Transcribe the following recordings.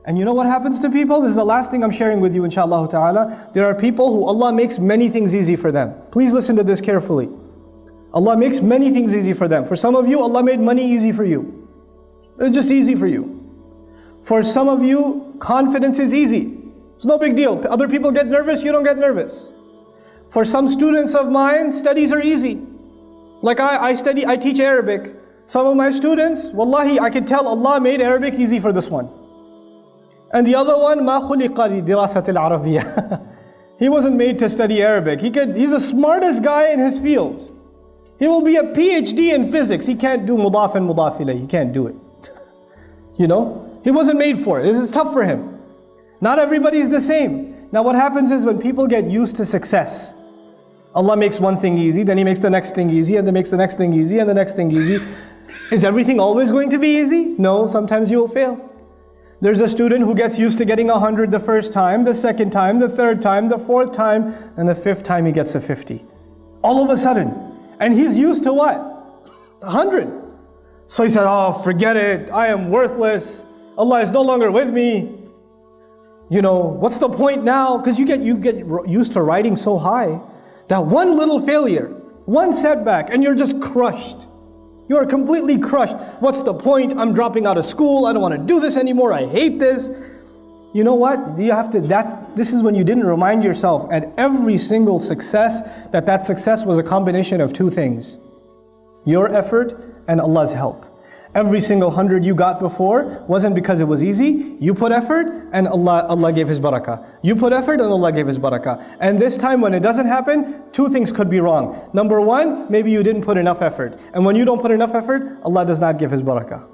And you know what happens to people? This is the last thing I'm sharing with you, inshaAllah ta'ala. There are people who Allah makes many things easy for them. Please listen to this carefully. Allah makes many things easy for them. For some of you, Allah made money easy for you. It's just easy for you. For some of you, confidence is easy. It's no big deal. Other people get nervous, you don't get nervous. For some students of mine, studies are easy. Like I teach Arabic. Some of my students, wallahi, I can tell Allah made Arabic easy for this one. And the other one, ما خلق لدراسة العربية. He wasn't made to study Arabic. He's the smartest guy in his field. He will be a PhD in physics. He can't do mudaf and mudaf ilayh. He can't do it. You know? He wasn't made for it. This is tough for him. Not everybody is the same. Now what happens is when people get used to success, Allah makes one thing easy, then He makes the next thing easy, and then makes the next thing easy, and the next thing easy. Is everything always going to be easy? No, sometimes you will fail. There's a student who gets used to getting 100 the first time, the second time, the third time, the fourth time, and the fifth time he gets a 50. All of a sudden. And he's used to what? 100. So he said, oh, forget it. I am worthless. Allah is no longer with me. You know, what's the point now? Because you get used to riding so high that one little failure, one setback, and you're just crushed. You are completely crushed. What's the point? I'm dropping out of school. I don't want to do this anymore. I hate this. You know what? This is when you didn't remind yourself at every single success that success was a combination of two things. Your effort and Allah's help. Every single 100 you got before wasn't because it was easy. You put effort and Allah gave His barakah. You put effort and Allah gave His barakah. And this time when it doesn't happen, two things could be wrong. Number one, maybe you didn't put enough effort. And when you don't put enough effort, Allah does not give His barakah.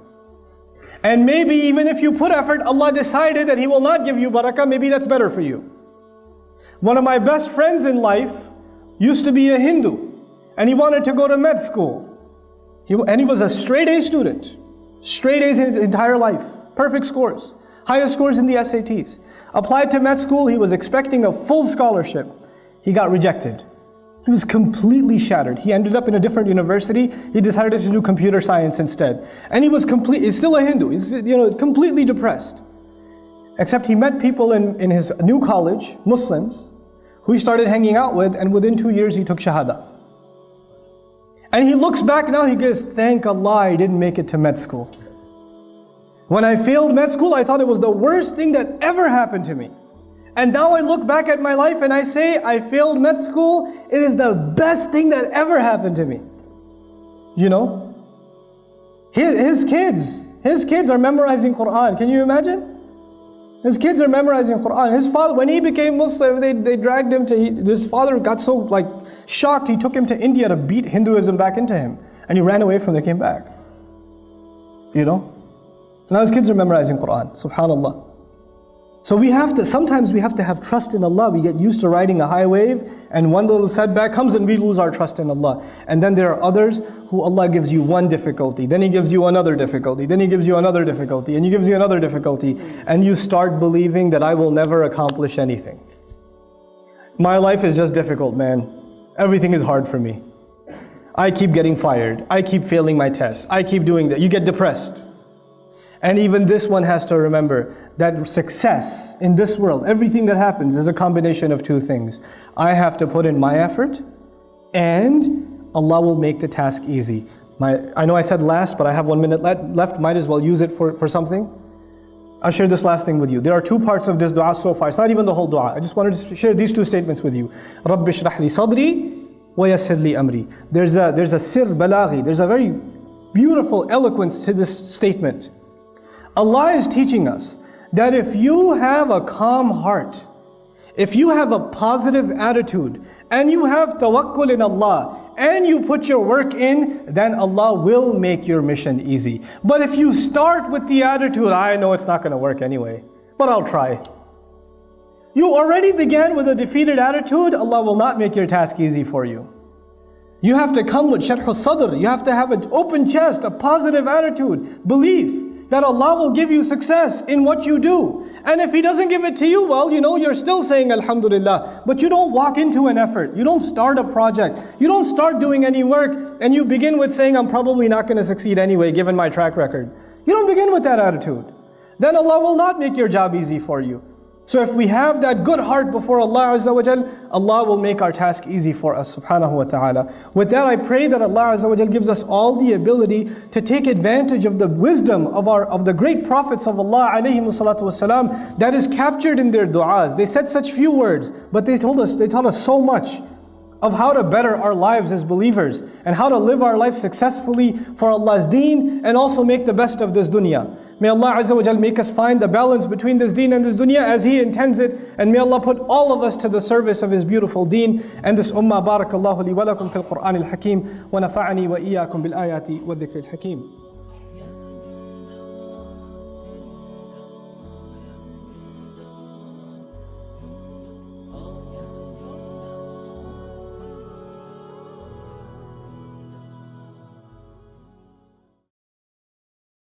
And maybe even if you put effort, Allah decided that He will not give you barakah, maybe that's better for you. One of my best friends in life used to be a Hindu. And he wanted to go to med school. And he was a straight A student. Straight A's his entire life. Perfect scores. Highest scores in the SATs. Applied to med school, he was expecting a full scholarship. He got rejected. He was completely shattered. He ended up in a different university. He decided to do computer science instead. And he was he's still a Hindu. He's completely depressed. Except he met people in his new college, Muslims, who he started hanging out with, and within 2 years he took Shahada. And he looks back now, he goes, thank Allah I didn't make it to med school. When I failed med school, I thought it was the worst thing that ever happened to me. And now I look back at my life and I say, I failed med school, it is the best thing that ever happened to me. You know? His kids are memorizing Quran. Can you imagine? His kids are memorizing Quran. His father, when he became Muslim, they dragged him to, his father got so shocked, he took him to India to beat Hinduism back into him. And he ran away from it, came back. You know? Now his kids are memorizing Quran, subhanallah. So sometimes we have to have trust in Allah. We get used to riding a high wave, and one little setback comes and we lose our trust in Allah. And then there are others who Allah gives you one difficulty, then He gives you another difficulty, then He gives you another difficulty, and He gives you another difficulty, and you start believing that I will never accomplish anything. My life is just difficult, man. Everything is hard for me. I keep getting fired. I keep failing my tests. I keep doing that. You get depressed. And even this one has to remember that success in this world, everything that happens is a combination of two things. I have to put in my effort, and Allah will make the task easy. I know I said last, but I have 1 minute left. Might as well use it for something. I'll share this last thing with you. There are two parts of this dua so far. It's not even the whole dua. I just wanted to share these two statements with you. رَبِّ اشْرَحْ لِي صَدْرِي وَيَسِّرْ لِي أَمْرِي. There's a sir balaghi. There's a very beautiful eloquence to this statement. Allah is teaching us that if you have a calm heart, if you have a positive attitude, and you have tawakkul in Allah, and you put your work in, then Allah will make your mission easy. But if you start with the attitude, I know it's not going to work anyway, but I'll try. You already began with a defeated attitude, Allah will not make your task easy for you. You have to come with sharh al-sadr. You have to have an open chest, a positive attitude, belief that Allah will give you success in what you do. And if He doesn't give it to you, well, you're still saying Alhamdulillah. But you don't walk into an effort. You don't start a project. You don't start doing any work. And you begin with saying, I'm probably not going to succeed anyway, given my track record. You don't begin with that attitude. then Allah will not make your job easy for you. So if we have that good heart before Allah Azza wa Jal, Allah will make our task easy for us, subhanahu wa ta'ala. With that, I pray that Allah Azza wa Jal gives us all the ability to take advantage of the wisdom of the great prophets of Allah alayhimu salatu wasalam, that is captured in their du'as. They said such few words, but they taught us so much of how to better our lives as believers and how to live our life successfully for Allah's deen and also make the best of this dunya. May Allah Azza wa Jal make us find the balance between this deen and this dunya as He intends it, and may Allah put all of us to the service of His beautiful deen and this ummah. Barakallahu li wa lakum fil Qur'an al-Hakim wa nafa'ani wa iyyakum bil ayati wa dhikr al-Hakim.